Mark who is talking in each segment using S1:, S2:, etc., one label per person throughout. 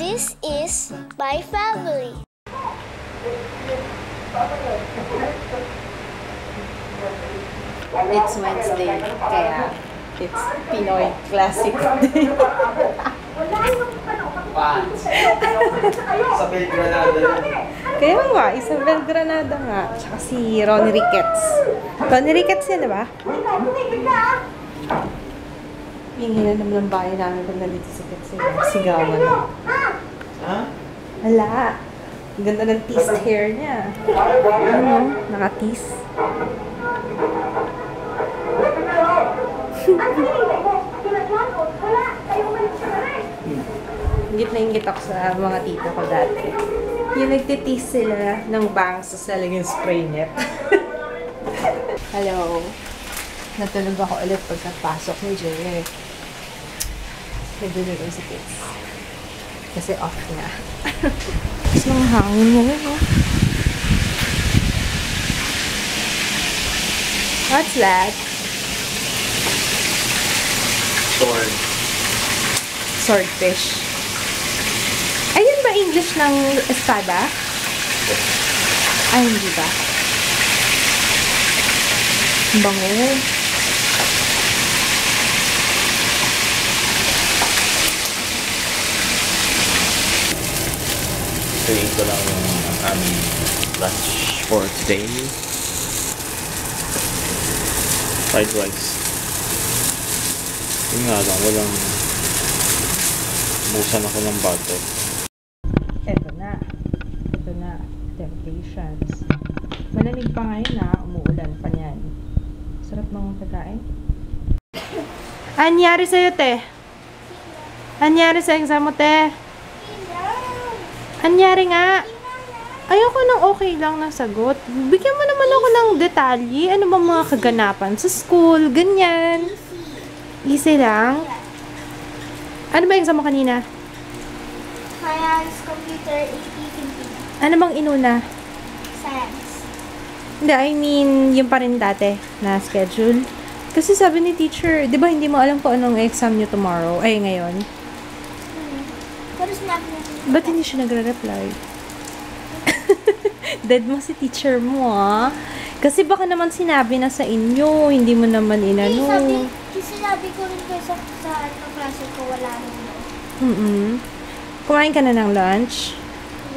S1: This is my family.
S2: It's Wednesday, kaya it's Pinoy Classic Day.
S3: Isabel Granada.
S2: Kaya nga, Isabel Granada nga. Tsaka si Ronnie Ricketts. Ronnie Ricketts yan, diba? Hingi na naman ng bahay namin pag nandito sa Kitsi. Sigawan na.
S3: Ha?
S2: Wala. Ang ganda ng teased hair niya. Ano? Naka-tease. Ingit na ingit ako sa mga tita ko dati. Yung nagtitease sila ng bangs sa talagang spray net. Hello. Natulog ako ulit pagkapasok ni Jerry. Nagdulog si kids. Kasi off na. Mas mga hangin na rin, oh. What's that?
S3: Sword.
S2: Swordfish. Ayun ba English ng espada? Ay, hindi ba? Bango.
S3: So, ito lang yung aming lunch for today. Fried rice. Yun nga lang, walang busan ako ng butter.
S2: Ito na. Ito na. Temptations. Malamig pa ngayon na. Umuulan pa niyan. Sarap ng pagkain. Anyari sa'yo, te? Anyari sa exam mo, te? Anyari nga? Ayoko nang okay lang na sagot. Bigyan mo naman ako ng detalye. Ano ba mga kaganapan sa school? Ganyan. Easy lang. Ano ba exam mo kanina?
S1: Science, computer, AP,
S2: Ano bang inuna?
S1: science.
S2: Hindi, I mean, yung pa rin dati na schedule. Kasi sabi ni teacher, di ba hindi mo alam kung anong exam nyo tomorrow? Ay, ngayon.
S1: Pero sinabi niya.
S2: Ba't hindi siya nagre-reply? Dead mo si teacher mo, ah. Kasi baka naman sinabi na sa inyo, hindi mo naman inano.
S1: Sinabi ko rin kayo sa klase ko, wala rin.
S2: Kumain ka na ng lunch?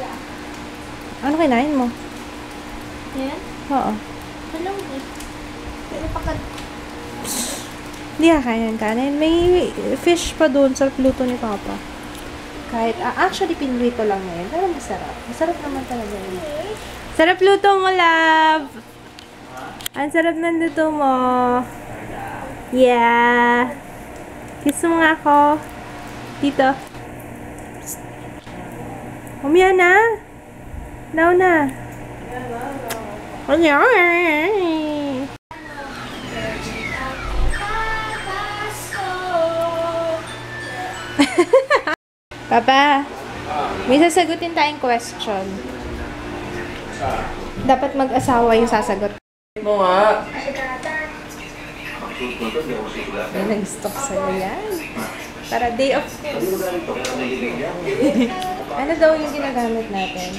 S1: Yeah.
S2: Ano kinain mo?
S1: Yan?
S2: Oo.
S1: Alam mo eh. Pero pagka...
S2: Hindi ka kain ng kanin. May fish pa doon sa luto ni Papa. Kahit, actually, pinrito lang ngayon. Pero masarap. Masarap naman talaga yun. Sarap luto mo, love! Ang sarap ng luto mo. Yeah! Kiss mo nga ako. Dito. Umiya na. Now na. Papa, may sasagutin tayong question. Dapat mag-asawa yung sasagot.
S3: Mo nga.
S2: May nag-stop sa'yo yan. Para day of... Ano daw yung ginagamit natin?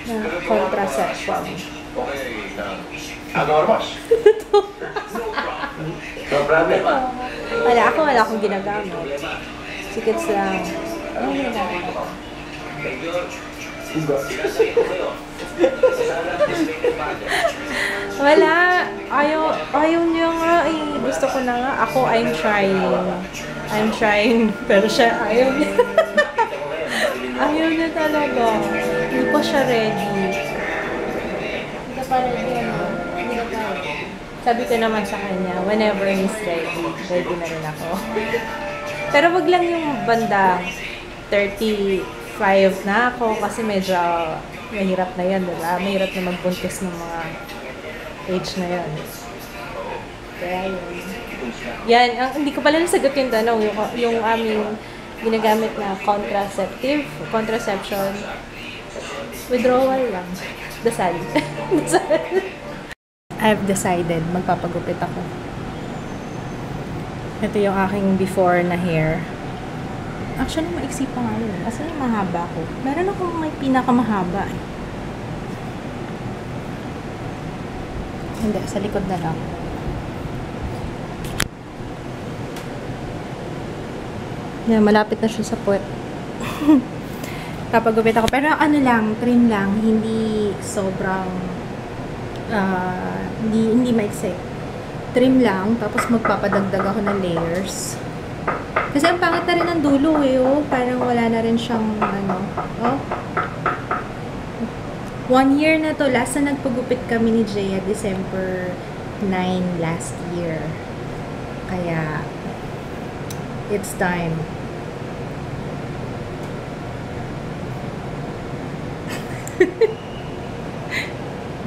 S2: Na contraception. Wala akong ginagamit. Sikits lang. Ano ginagamit? Wala. Ayaw niya nga eh. Gusto ko na nga. Ako, I'm trying. Pero siya, ayaw niya. Ayaw niya talaga. Hindi pa siya ready. Hindi ka pa ready, ano? Hindi ka pa ready. Sabi ko naman sa kanya, whenever he's ready, ready na rin ako. Pero wag lang yung banda 35 na ako kasi medyo mahirap na yan, diba? Mahirap na magbuntis ng mga age na yan. Kaya yun. Yan, hindi ko pala nasagot yung tanong, yung aming ginagamit na contraception, withdrawal lang. Dasal. I've decided, magpapagupit ako. Ito yung aking before na hair. Actually, maiksi pa nga yun. Kasi mahaba ko. Meron akong may pinakamahaba eh. Hindi, sa likod na lang. Yan, malapit na siya sa puwet. Papagupit ako. Pero ano lang, trim lang. Hindi sobrang hindi maiksi. Trim lang, tapos magpapadagdag ako ng layers. Kasi ang pangit na rin ng dulo eh, oh. Parang wala na rin siyang, ano, oh. 1 year na to. Last na nagpagupit kami ni Jaya, December 9 last year. Kaya, it's time.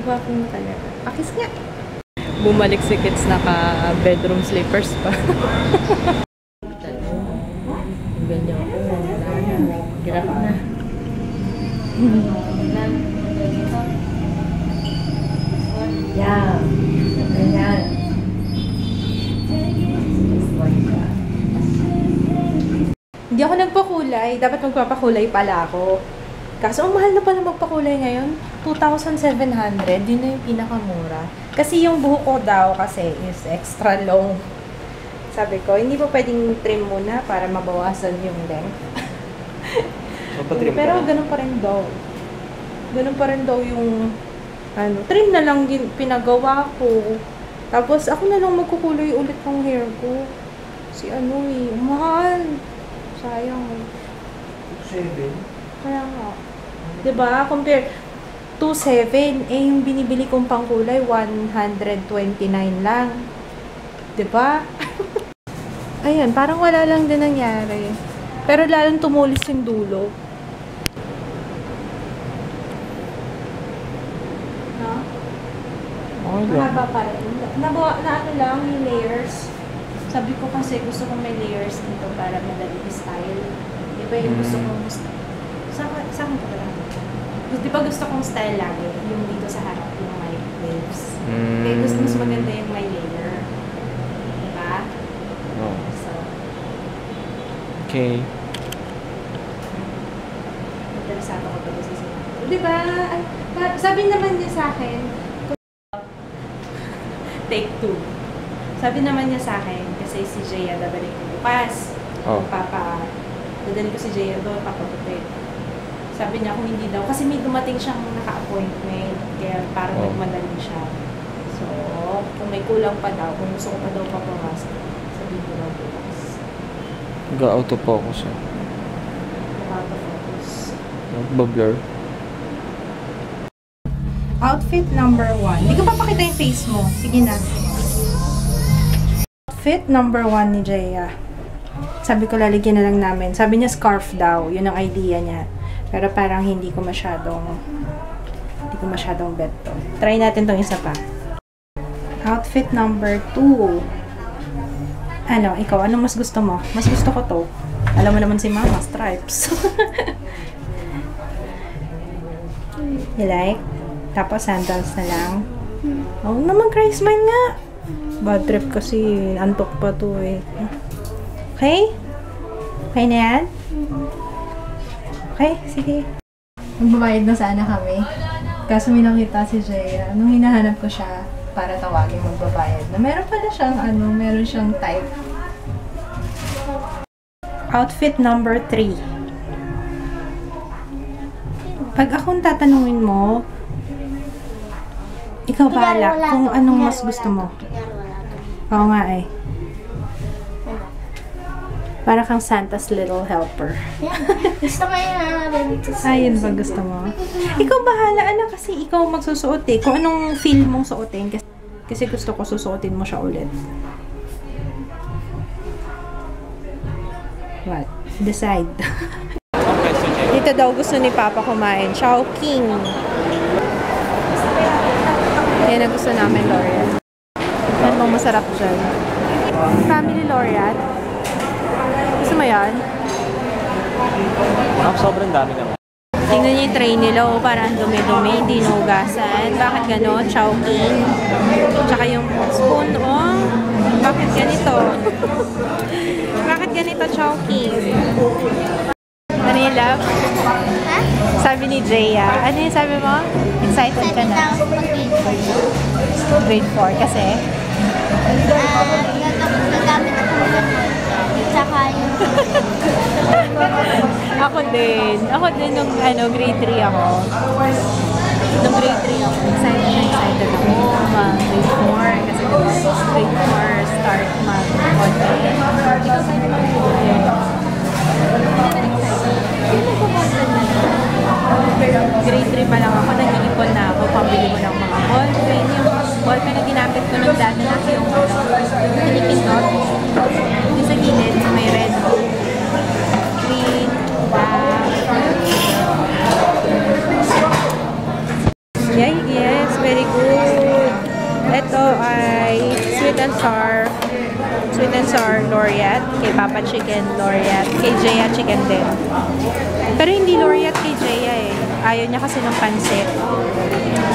S2: Guwapo mo talaga. Pakis nga. Bumalik si Kids, naka-bedroom slippers pa. Ganyan ako. Girap na. Yeah. Ganyan. Hindi ako nagpakulay. Dapat magpapakulay pala ako. Kaso, ang mahal na pala magpakulay ngayon. 2,700. Yun na yung pinakamura. Kasi yung buhok ko daw kasi is extra long. Sabi ko, hindi pa pwedeng trim muna para mabawasan yung length. Pero ganun pa rin daw. Ganun pa rin daw yung ano, trim na lang pinagawa ko. Tapos ako na lang magkukulay ulit ng hair ko. Si ano eh, mahal. Sayang.
S3: 7?
S2: Kaya nga. Diba? Compare 2.7, eh yung binibili kong pangkulay 129 lang. Diba? Ayan, parang wala lang din nangyari. Pero lalong tumulis yung dulo. No?
S3: Okay lang.
S2: Mahaba pa rin. Na ano lang, yung layers. Sabi ko kasi gusto kong may layers dito para madali style. Di ba yung gusto kong saan ko pala? Di ba gusto kong style lagi? Yung dito sa harap, yung may waves. Kaya gusto mas maganda yung may layer. Diba?
S3: Oh.
S2: So,
S3: Okay.
S2: interesado ko pala sa sinabi. Diba? Ay, sabi naman niya sa akin, take 2. Sabi naman niya sa akin, kasi si Jaya dadalhin ko bukas.
S3: Oh.
S2: Dadalhin ko si Jaya doon, papagupit. Sabi niya kung hindi daw, kasi may dumating siyang naka-appointment, kaya parang nagmadali siya. So, kung may kulang pa daw, kung gusto ko pa daw papawas, sabihin ko daw bukas.
S3: Nag-auto-focus eh.
S2: Naka-focus.
S3: Nag-blur.
S2: Outfit number 1. Hindi ko papakita yung face mo. Sige na. Outfit number 1 ni Jaya. Sabi ko lalagyan na lang namin. Sabi niya scarf daw. Yun ang idea niya. Pero parang hindi ko masyadong bet to. Try natin tong isa pa. Outfit number 2. Ano, ikaw, ano mas gusto mo? Mas gusto ko to. Alam mo naman si Mama, stripes. You like? Tapos sandals na lang. Oh, naman cry smile nga. Bad trip kasi antok pa to eh. Okay? Okay na yan? Okay, sige. Magbabayad na sana kami. Kaso may nakita si Jaya. Nung hinahanap ko siya para tawagin magbabayad na. Meron pala siyang meron siyang type. Outfit number 3. Pag akong tatanungin mo, ikaw bahala kung anong mas gusto mo. Oo nga eh. Para kang Santa's little helper.
S1: Gusto ko yung
S2: Ayun ba gusto mo? Ikaw bahala, anak, kasi ikaw magsusuot eh. Kung anong feel mong suotin. Kasi gusto ko susuotin mo siya ulit. What? Decide. Dito daw gusto ni Papa kumain. Chowking. Yan ang gusto namin, Laureate. Ano bang masarap dyan? Family Laureate. Gusto mo yan?
S3: Sobrang dami naman.
S2: Tingnan niyo yung tray nila, oh, parang dumi-dumi, hindi nugasan. Bakit gano'n? Chowking. Tsaka yung spoon, oh. Bakit ganito? Bakit ganito chowking? Ano yung love?
S1: Ha?
S2: Sabi ni Jaya. Ano yung sabi mo? Excited ka
S1: Excited
S2: na?
S1: na ako mag-grade
S2: Grade 4 kasi?
S1: Nagamit ako ng tsaka yung
S2: Ako din. Ako din nung grade 3 ako. Nung grade 3 ako, excited ako mag-grade 4 kasi grade 4 start mag-online. Ikaw saan naman grade 3 pa lang ako, nag-iipon na ako, pambili ko ng mga ballpen. Yung ballpen na ginamit ko nung dati na yung pinipindot. Yung sa gilid, may red, green, black. Yeah, yes, very good. Ito ay sweet and sour Laureate. Kay Papa Chicken Laureate. Kay Jaya Chicken din. Pero hindi Laureate kay Jaya eh. Ayaw niya kasi ng pansit.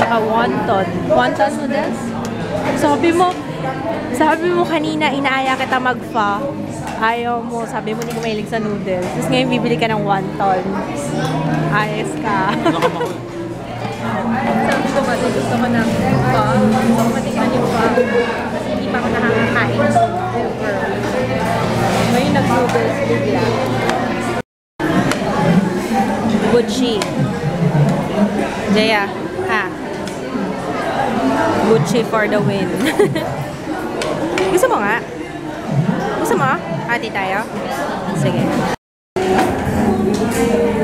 S2: Tsaka wonton. Wonton noodles? Sabi mo kanina, inaaya kita mag-pho. Ayaw mo. Sabi mo hindi ko mahilig sa noodles. Tapos ngayon bibili ka ng wonton. Ayos ka. Sabi ko ba, gusto ko ng pho. Gusto ko matikman yung pho. Kasi hindi pa ako nakakakain. Ngayon nag-noodles bigla. Gucci. Jaya, ha? Gucci for the win. Gusto mo nga? Gusto mo? Hati tayo? Sige.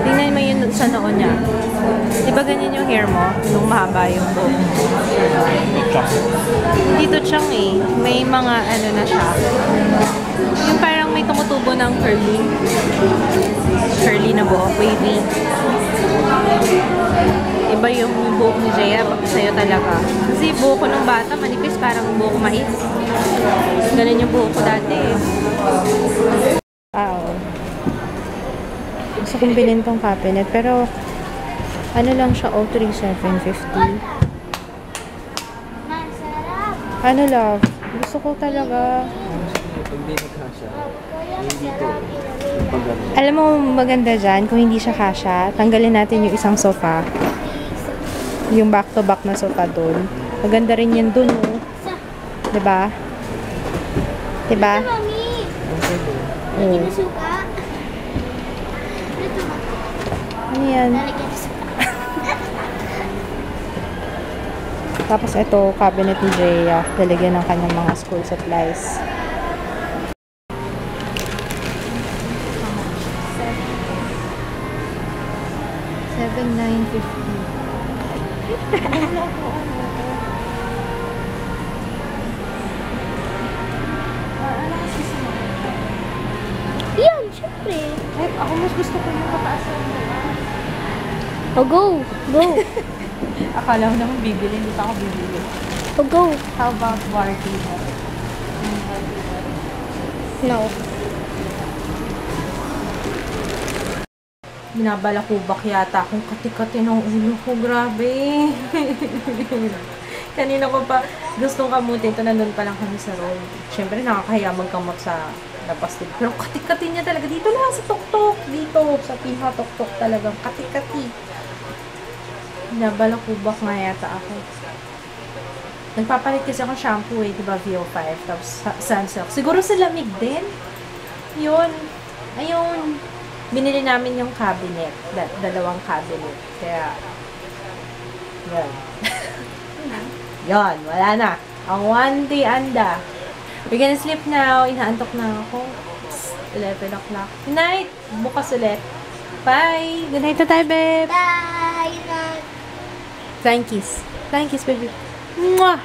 S2: Tingnan mo yun sa noo niya. Diba ganyan yung hair mo? Nung mahaba yung buhok. Dito siyang eh. May mga ano na siya. Yung parang may tumutubo ng curly. Curly na buhok. Wavy. Iba yung buhok ni Jaya. Sa'yo talaga. Kasi buhok ko nung bata, manipis. Parang buhok mais. Ganun yung buhok ko dati eh. Wow. Gusto kong bilhin tong cabinet. Pero ano lang siya, 03750.
S1: masarap.
S2: Ano love? Gusto ko talaga. Alam mo, maganda dyan, kung hindi siya kasha, tanggalin natin yung isang sofa. Yung back-to-back na sofa doon. Maganda rin yan doon, oh. Diba? Diba?
S1: Ito, mami.
S2: Oo.
S1: Ito suka. Ito ba?
S2: Ano yan?
S1: Lalagyan ng suka.
S2: Tapos ito, cabinet ni Jaya. Lalagyan ng kanyang mga school supplies. $7,950.
S1: Yan, syempre.
S2: Ay, ako mas gusto ko yung kapaasan.
S1: Oh, go. Go.
S2: Akala ko naman bibili, hindi pa ako bibili.
S1: Oh, go.
S2: How about Barbie?
S1: No.
S2: Binabalakubak yata akong kati-kati ng ulo ko. Grabe. Kanina ko pa gustong kamutin. Ito, nandun pa lang kami sa road. Siyempre, nakakahiya magkamot sa labas dito. Pero kati-kati niya talaga. Dito lang sa tuktok. Dito, sa pinaka-tuktok talagang kati-kati. Binabalakubak nga yata ako. Nagpapalit kasi ako shampoo eh. Diba, VO5. Tapos Sunsilk. Siguro sa lamig din. Yun. Ayun. Binili namin yung cabinet. Dalawang cabinet. Kaya, yun. Yun, wala na. Ang 1 day anda. We're gonna sleep now. Inaantok na ako. It's 11 o'clock. Good night! Bukas ulit. Bye! Good night na tayo, babe!
S1: Bye.
S2: Flying kiss. Flying kiss, baby. Mwah!